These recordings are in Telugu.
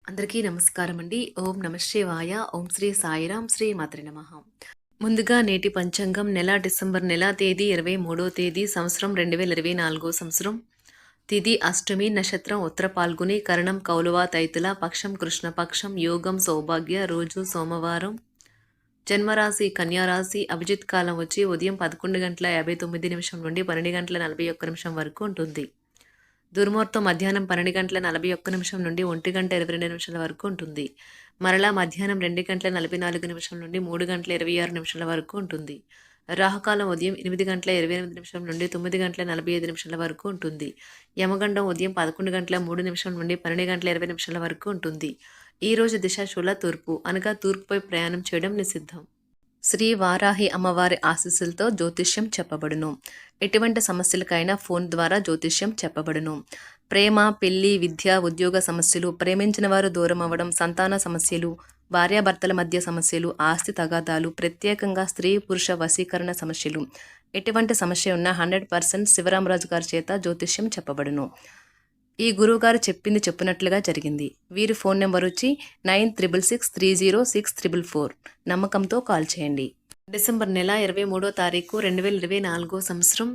అందరికీ నమస్కారం అండి. ఓం నమః శివాయ. ఓం శ్రీ సాయిరాం. శ్రీ మాత్రే నమః. ముందుగా నేటి పంచాంగం నెల డిసెంబర్ నెల తేదీ 23వ తేదీ సంవత్సరం 2024 సంవత్సరం. తిథి అష్టమి, నక్షత్రం ఉత్తర పాల్గొని, కరణం కౌలువ తైతుల, పక్షం కృష్ణపక్షం, యోగం సౌభాగ్య, రోజు సోమవారం. జన్మరాశి కన్యారాశి. అభిజిత్ కాలం వచ్చి ఉదయం 11:59 నుండి 12:41 వరకు ఉంటుంది. దుర్ముహూర్తం మధ్యాహ్నం 12:41 నుండి 1:22 వరకు ఉంటుంది. మరలా మధ్యాహ్నం 2:44 నుండి 3:26 వరకు ఉంటుంది. రాహుకాలం ఉదయం 8:28 నుండి 9:45 వరకు ఉంటుంది. యమగండం ఉదయం 11:03 నుండి 12:20 వరకు ఉంటుంది. ఈ రోజు దిశ శూల తూర్పు, అనగా తూర్పుపై ప్రయాణం చేయడం నిషిద్ధం. శ్రీ వారాహి అమ్మవారి ఆశీస్సులతో జ్యోతిష్యం చెప్పబడును. ఎటువంటి సమస్యలకైనా ఫోన్ ద్వారా జ్యోతిష్యం చెప్పబడును. ప్రేమ, పెళ్లి, విద్య, ఉద్యోగ సమస్యలు, ప్రేమించిన వారు దూరం అవ్వడం, సంతాన సమస్యలు, భార్యాభర్తల మధ్య సమస్యలు, ఆస్తి తగాదాలు, ప్రత్యేకంగా స్త్రీ పురుష వశీకరణ సమస్యలు, ఎటువంటి సమస్య ఉన్నా 100% శివరామరాజు గారి చేత జ్యోతిష్యం చెప్పబడును. ఈ గురువుగారు చెప్పింది చెప్పినట్లుగా జరిగింది. వీరి ఫోన్ నెంబర్ వచ్చి 9663064444. నమ్మకంతో కాల్ చేయండి. డిసెంబర్ నెల 23వ తారీఖు 2024 సంవత్సరం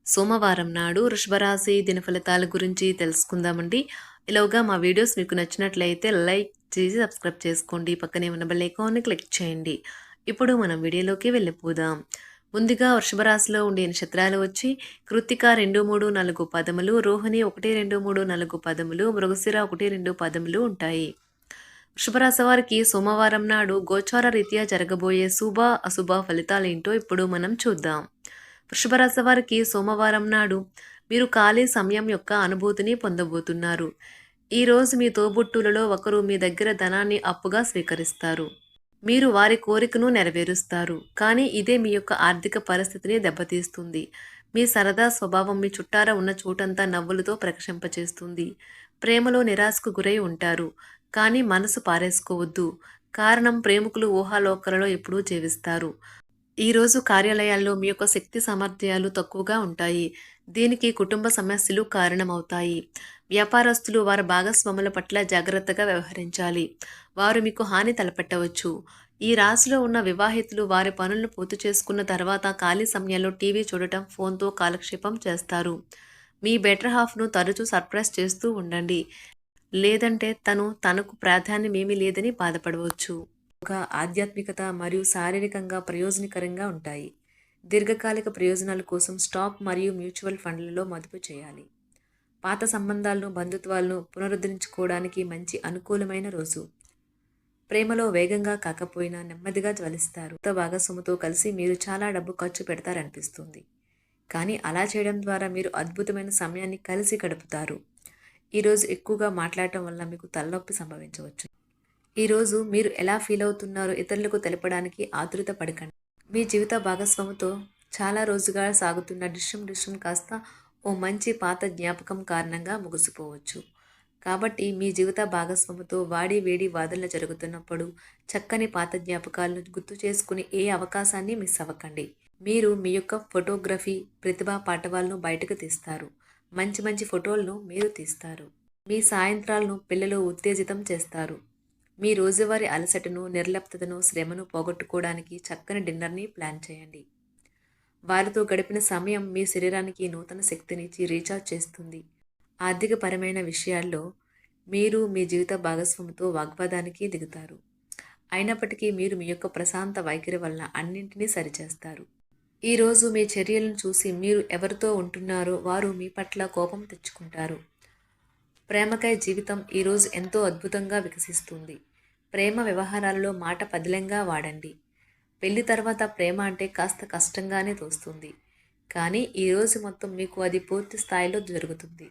సోమవారం నాడు వృషభరాశి దిన ఫలితాల గురించి తెలుసుకుందామండి. ఇలాగా మా వీడియోస్ మీకు నచ్చినట్లయితే లైక్ చేసి సబ్స్క్రైబ్ చేసుకోండి. పక్కనే ఉన్న బెల్ ఐకాన్ని క్లిక్ చేయండి. ఇప్పుడు మనం వీడియోలోకి వెళ్ళిపోదాం. ముందుగా వృషభరాశిలో ఉండే నక్షత్రాలు వచ్చి కృత్తిక 2, 3, 4 పదములు, రోహిణి 1, 2, 3, 4 పదములు, మృగశిర 1, 2 పదములు ఉంటాయి. వృషభరాశి వారికి సోమవారం నాడు గోచార రీత్యా జరగబోయే శుభ అశుభ ఫలితాలేంటో ఇప్పుడు మనం చూద్దాం. వృషభరాశి వారికి సోమవారం నాడు మీరు ఖాళీ సమయం యొక్క అనుభూతిని పొందబోతున్నారు. ఈరోజు మీ తోబుట్టులలో ఒకరు మీ దగ్గర ధనాన్ని అప్పుగా స్వీకరిస్తారు. మీరు వారి కోరికను నెరవేరుస్తారు. కానీ ఇదే మీ యొక్క ఆర్థిక పరిస్థితిని దెబ్బతీస్తుంది. మీ సరదా స్వభావం మీ చుట్టారా ఉన్న చోటంతా నవ్వులతో ప్రకాశింపచేస్తుంది. ప్రేమలో నిరాశకు గురై ఉంటారు. కానీ మనసు పారేసుకోవద్దు. కారణం ప్రేమికులు ఊహాలోకాలలో ఎప్పుడూ జీవిస్తారు. ఈరోజు కార్యాలయాల్లో మీ యొక్క శక్తి సామర్థ్యాలు తక్కువగా ఉంటాయి. దీనికి కుటుంబ సమస్యలు కారణమవుతాయి. వ్యాపారస్తులు వారి భాగస్వాముల పట్ల జాగ్రత్తగా వ్యవహరించాలి. వారు మీకు హాని తలపెట్టవచ్చు. ఈ రాశిలో ఉన్న వివాహితులు వారి పనులను పూర్తి చేసుకున్న తర్వాత ఖాళీ సమయాల్లో టీవీ చూడటం, ఫోన్తో కాలక్షేపం చేస్తారు. మీ బెటర్ హాఫ్ను తరచూ సర్ప్రైజ్ చేస్తూ ఉండండి. లేదంటే తనకు ప్రాధాన్యమేమీ లేదని బాధపడవచ్చు. ఒక ఆధ్యాత్మికత మరియు శారీరకంగా ప్రయోజనకరంగా ఉంటాయి. దీర్ఘకాలిక ప్రయోజనాల కోసం స్టాక్ మరియు మ్యూచువల్ ఫండ్లలో మదుపు చేయాలి. పాత సంబంధాలను, బంధుత్వాలను పునరుద్ధరించుకోవడానికి మంచి అనుకూలమైన రోజు. ప్రేమలో వేగంగా కాకపోయినా నెమ్మదిగా జ్వలిస్తారు. కొత్త భాగస్వామితో కలిసి మీరు చాలా డబ్బు ఖర్చు పెడతారనిపిస్తుంది. కానీ అలా చేయడం ద్వారా మీరు అద్భుతమైన సమయాన్ని కలిసి గడుపుతారు. ఈరోజు ఎక్కువగా మాట్లాడటం వల్ల మీకు తలనొప్పి సంభవించవచ్చు. ఈరోజు మీరు ఎలా ఫీల్ అవుతున్నారో ఇతరులకు తెలపడానికి ఆతురత పడకండి. మీ జీవిత భాగస్వామితో చాలా రోజుగా సాగుతున్న డిస్కషన్ కాస్త ఓ మంచి పాత జ్ఞాపకం కారణంగా ముగిసిపోవచ్చు. కాబట్టి మీ జీవిత భాగస్వామితో వాడి వేడి వాదనలు జరుగుతున్నప్పుడు చక్కని పాత జ్ఞాపకాలను గుర్తు చేసుకుని ఏ అవకాశాన్ని మిస్ అవ్వకండి. మీరు మీ యొక్క ఫోటోగ్రఫీ ప్రతిభా పాటవాలను బయటకు తీస్తారు. మంచి మంచి ఫోటోలను మీరు తీస్తారు. మీ సాయంత్రాలను పిల్లలు ఉత్తేజితం చేస్తారు. మీ రోజువారీ అలసటను, నిర్లిప్తతను, శ్రమను పోగొట్టుకోవడానికి చక్కని డిన్నర్ని ప్లాన్ చేయండి. వారితో గడిపిన సమయం మీ శరీరానికి నూతన శక్తినిచ్చి రీఛార్జ్ చేస్తుంది. ఆర్థికపరమైన విషయాల్లో మీరు మీ జీవిత భాగస్వామితో వాగ్వాదానికి దిగుతారు. అయినప్పటికీ మీరు మీ యొక్క ప్రశాంత వైఖరి వలన అన్నింటినీ సరిచేస్తారు. ఈరోజు మీ చర్యలను చూసి మీరు ఎవరితో ఉంటున్నారో వారు మీ పట్ల కోపం తెచ్చుకుంటారు. ప్రేమకై జీవితం ఈరోజు ఎంతో అద్భుతంగా వికసిస్తుంది. ప్రేమ వ్యవహారాలలో మాట పదిలంగా వాడండి. పెళ్లి తర్వాత ప్రేమ అంటే కాస్త కష్టంగానే తోస్తుంది. కానీ ఈరోజు మొత్తం మీకు అది పూర్తి స్థాయిలో జరుగుతుంది.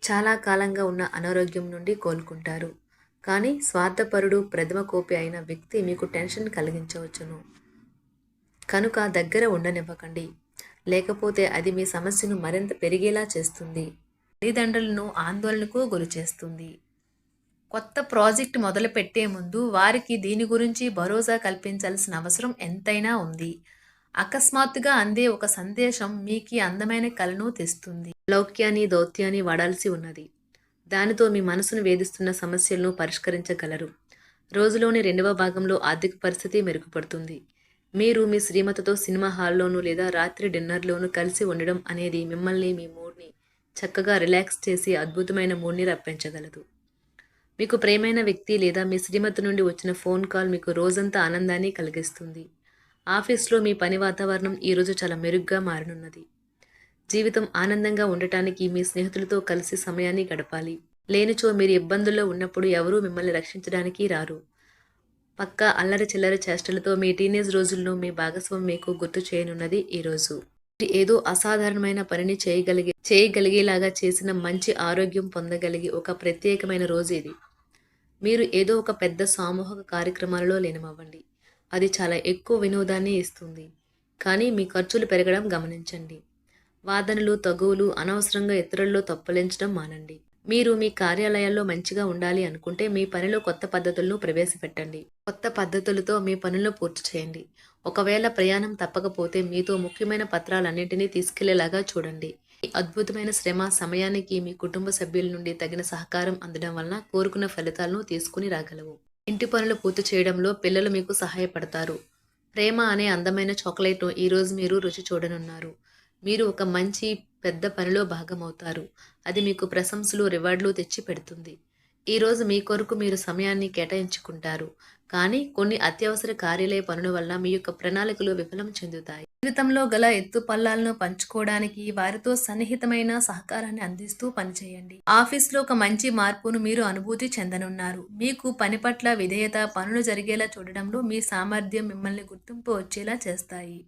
చాలా కాలంగా ఉన్న అనారోగ్యం నుండి కోలుకుంటారు. కానీ స్వార్థపరుడు, ప్రథమ కోపి అయిన వ్యక్తి మీకు టెన్షన్ కలిగించవచ్చును. కనుక దగ్గర ఉండనివ్వకండి. లేకపోతే అది మీ సమస్యను మరింత పెరిగేలా చేస్తుంది. తల్లిదండ్రులను ఆందోళనకు గురిచేస్తుంది. కొత్త ప్రాజెక్ట్ మొదలు పెట్టే ముందు వారికి దీని గురించి భరోసా కల్పించాల్సిన అవసరం ఎంతైనా ఉంది. అకస్మాత్తుగా అందే ఒక సందేశం మీకు అందమైన కలను తెస్తుంది. లౌక్యాన్ని, దౌత్యాన్ని వాడాల్సి ఉన్నది. దానితో మీ మనసును వేధిస్తున్న సమస్యలను పరిష్కరించగలరు. రోజులోని రెండవ భాగంలో ఆర్థిక పరిస్థితి మెరుగుపడుతుంది. మీరు మీ శ్రీమతితో సినిమా హాల్లోనూ లేదా రాత్రి డిన్నర్లోనూ కలిసి ఉండడం అనేది మిమ్మల్ని మీ మూడ్ని చక్కగా రిలాక్స్ చేసి అద్భుతమైన మూడ్ని రప్పించగలదు. మీకు ప్రియమైన వ్యక్తి లేదా మీ శ్రీమతి నుండి వచ్చిన ఫోన్ కాల్ మీకు రోజంతా ఆనందాన్ని కలిగిస్తుంది. ఆఫీస్లో మీ పని వాతావరణం ఈరోజు చాలా మెరుగ్గా మారనున్నది. జీవితం ఆనందంగా ఉండటానికి మీ స్నేహితులతో కలిసి సమయాన్ని గడపాలి. లేనిచో మీరు ఇబ్బందుల్లో ఉన్నప్పుడు ఎవరూ మిమ్మల్ని రక్షించడానికి రారు. పక్కా అల్లరి చిల్లరి చేష్టలతో మీ టీనేజ్ రోజుల్లో మీ భాగస్వామి మీకు గుర్తు చేయనున్నది ఈరోజు. ఏదో అసాధారణమైన పనిని చేయగలిగేలాగా చేసిన మంచి ఆరోగ్యం పొందగలిగి ఒక ప్రత్యేకమైన రోజు ఇది. మీరు ఏదో ఒక పెద్ద సామూహిక కార్యక్రమాలలో లీనమవ్వండి. అది చాలా ఎక్కువ వినోదాన్ని ఇస్తుంది. కానీ మీ ఖర్చులు పెరగడం గమనించండి. వాదనలు తగువులు అనవసరంగా ఇతరుల్లో తప్పులించడం మానండి. మీరు మీ కార్యాలయాల్లో మంచిగా ఉండాలి అనుకుంటే మీ పనిలో కొత్త పద్ధతులను ప్రవేశపెట్టండి. కొత్త పద్ధతులతో మీ పనులను పూర్తి చేయండి. ఒకవేళ ప్రయాణం తప్పకపోతే మీతో ముఖ్యమైన పత్రాలన్నింటినీ తీసుకెళ్లేలాగా చూడండి. ఈ అద్భుతమైన శ్రమ సమయానికి మీ కుటుంబ సభ్యుల నుండి తగిన సహకారం అందడం వలన కోరుకున్న ఫలితాలను తీసుకుని రాగలవు. ఇంటి పనులు పూర్తి చేయడంలో పిల్లలు మీకు సహాయపడతారు. ప్రేమ అనే అందమైన చాక్లెట్ను ఈరోజు మీరు రుచి చూడనున్నారు. మీరు ఒక మంచి పెద్ద పనిలో భాగమవుతారు. అది మీకు ప్రశంసలు రివార్డులు తెచ్చి పెడుతుంది. ఈరోజు మీ కొరకు మీరు సమయాన్ని కేటాయించుకుంటారు. కానీ కొన్ని అత్యవసర కార్యాలయ పనుల వల్ల మీ యొక్క ప్రణాళికలు విఫలం చెందుతాయి. జీవితంలో గల ఎత్తు పల్లాలను పంచుకోవడానికి వారితో సన్నిహితమైన సహకారాన్ని అందిస్తూ పనిచేయండి. ఆఫీస్లో ఒక మంచి మార్పును మీరు అనుభూతి చెందనున్నారు. మీకు పని పట్ల విధేయత, పనులు జరిగేలా చూడడంలో మీ సామర్థ్యం మిమ్మల్ని గుర్తింపు వచ్చేలా చేస్తాయి.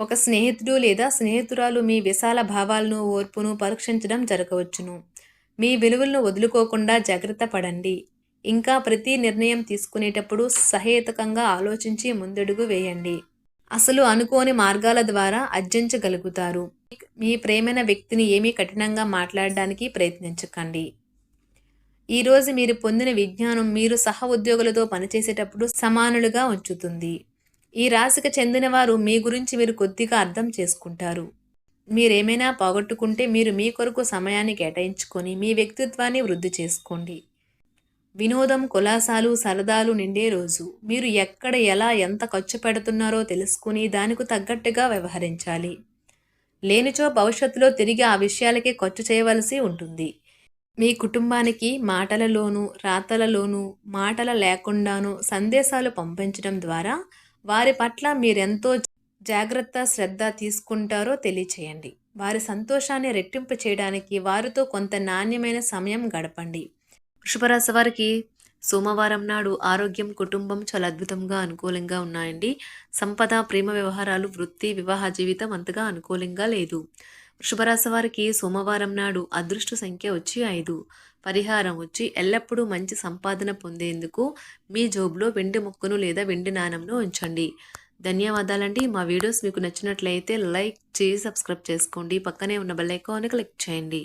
ఒక స్నేహితుడు లేదా స్నేహితురాలు మీ విశాల భావాలను, ఓర్పును పరీక్షించడం జరగవచ్చును. మీ విలువలను వదులుకోకుండా జాగ్రత్త పడండి. ఇంకా ప్రతి నిర్ణయం తీసుకునేటప్పుడు సహేతుకంగా ఆలోచించి ముందడుగు వేయండి. అసలు అనుకోని మార్గాల ద్వారా అర్జించగలుగుతారు. మీ ప్రేమైన వ్యక్తిని ఏమీ కఠినంగా మాట్లాడడానికి ప్రయత్నించకండి. ఈరోజు మీరు పొందిన విజ్ఞానం మీరు సహ ఉద్యోగులతో పనిచేసేటప్పుడు సమానులుగా ఉంచుతుంది. ఈ రాశికి చెందిన వారు మీ గురించి మీరు కొద్దిగా అర్థం చేసుకుంటారు. మీరేమైనా పోగొట్టుకుంటే మీరు మీ కొరకు సమయాన్ని కేటాయించుకొని మీ వ్యక్తిత్వాన్ని వృద్ధి చేసుకోండి. వినోదం, కులాసాలు, సరదాలు నిండే రోజు. మీరు ఎక్కడ, ఎలా, ఎంత ఖర్చు పెడుతున్నారో తెలుసుకుని దానికి తగ్గట్టుగా వ్యవహరించాలి. లేనిచో భవిష్యత్తులో తిరిగి ఆ విషయాలకే ఖర్చు చేయవలసి ఉంటుంది. మీ కుటుంబానికి మాటలలోనూ, రాతలలోనూ, మాటల లేకుండానూ సందేశాలు పంపించడం ద్వారా వారి పట్ల మీరెంతో జాగ్రత్త, శ్రద్ధ తీసుకుంటారో తెలియచేయండి. వారి సంతోషాన్ని రెట్టింపు చేయడానికి వారితో కొంత నాణ్యమైన సమయం గడపండి. వృషభరాశి వారికి సోమవారం నాడు ఆరోగ్యం, కుటుంబం చాలా అద్భుతంగా అనుకూలంగా ఉన్నాయండి. సంపద, ప్రేమ వ్యవహారాలు, వృత్తి, వివాహ జీవితం అంతగా అనుకూలంగా లేదు. వృషభరాశి వారికి సోమవారం నాడు అదృష్ట సంఖ్య వచ్చి 5. పరిహారం వచ్చి ఎల్లప్పుడూ మంచి సంపాదన పొందేందుకు మీ జోబులో వెండి ముక్కను లేదా వెండి నాణెంను ఉంచండి. ధన్యవాదాలండి. మా వీడియోస్ మీకు నచ్చినట్లయితే లైక్ చేసి సబ్స్క్రైబ్ చేసుకోండి. పక్కనే ఉన్న బెల్ ఐకాన్ని క్లిక్ చేయండి.